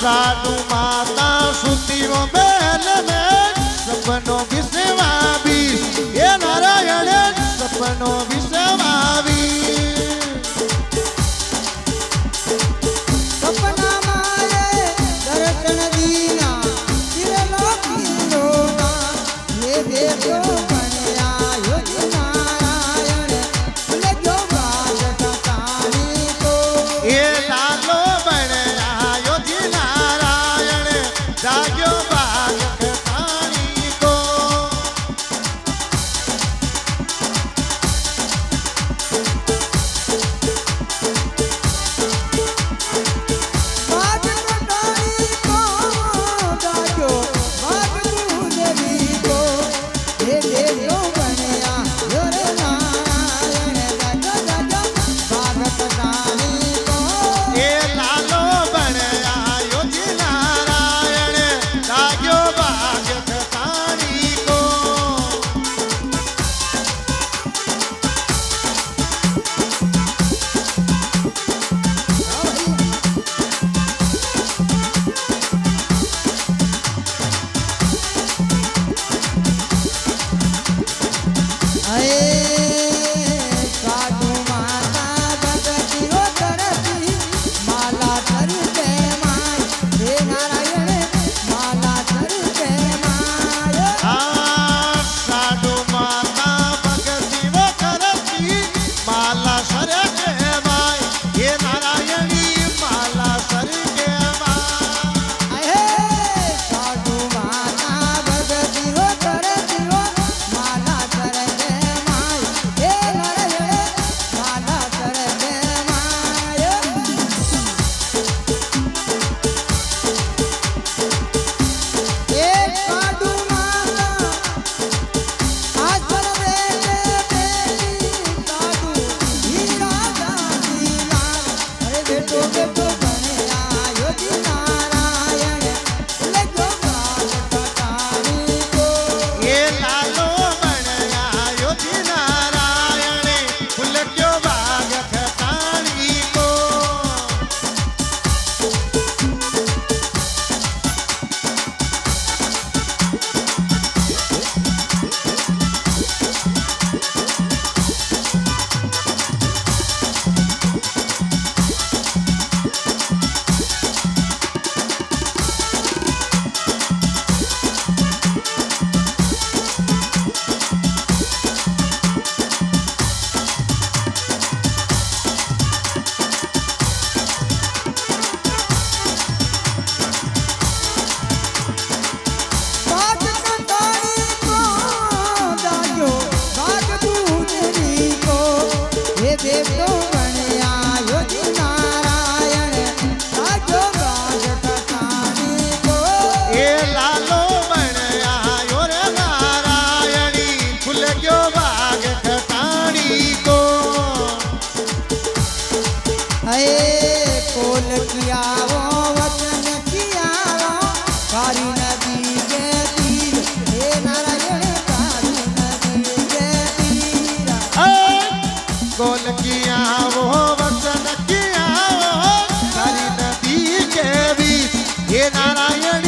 साधु माता सुतियो बेल में सपनो विश्वावी ये नारायण सपनो विश्वावी सपना मारे दर्शन दीना तिरलोक ना ये देखो बनया योगी नारायण लजो बाज कहानी को ये लालो बनया योगी नारायण जाग्यो बाग कहानी को बाज कहानी को जाग्यो बाग दूधरी को ये देखो बनया योगी नारायण लजो बाग कहानी को ये लालो बनया योगी नारायण जाग्यो बाग कहानी को साधु माता भगती हो तरती माला चरते माय हे नारायण माला चरते माय साधु माता भगती वो करती माला सर के माय ये नारायणी माला सर के माय साधु माता भगती हो तरती हो माला चरते माय हे नारायण माला चरते माय एक साधु माता आज पर बेटे बेटी साधु हीरा जाती लाल अरे बेटो बेटो बनया योगी नारायण लजो बाज कहानी को ये लालो बनया योगी नारायण फुल क्यों बाग खतानी को बाज कहानी को जाग्यो बाग दूधरी को हे देखो बनया योगी नारायण जाग्यो बाज कहानी को ये लालो बनया योरे नारायणी फुल क्यों बाग खतानी को कोल किया वो वचन किया वो कारी नदी के तीर हे नारायण कारी नदी के तीर गोल किया वो वचन किया वो सारी नदी के बीच ये नारायणी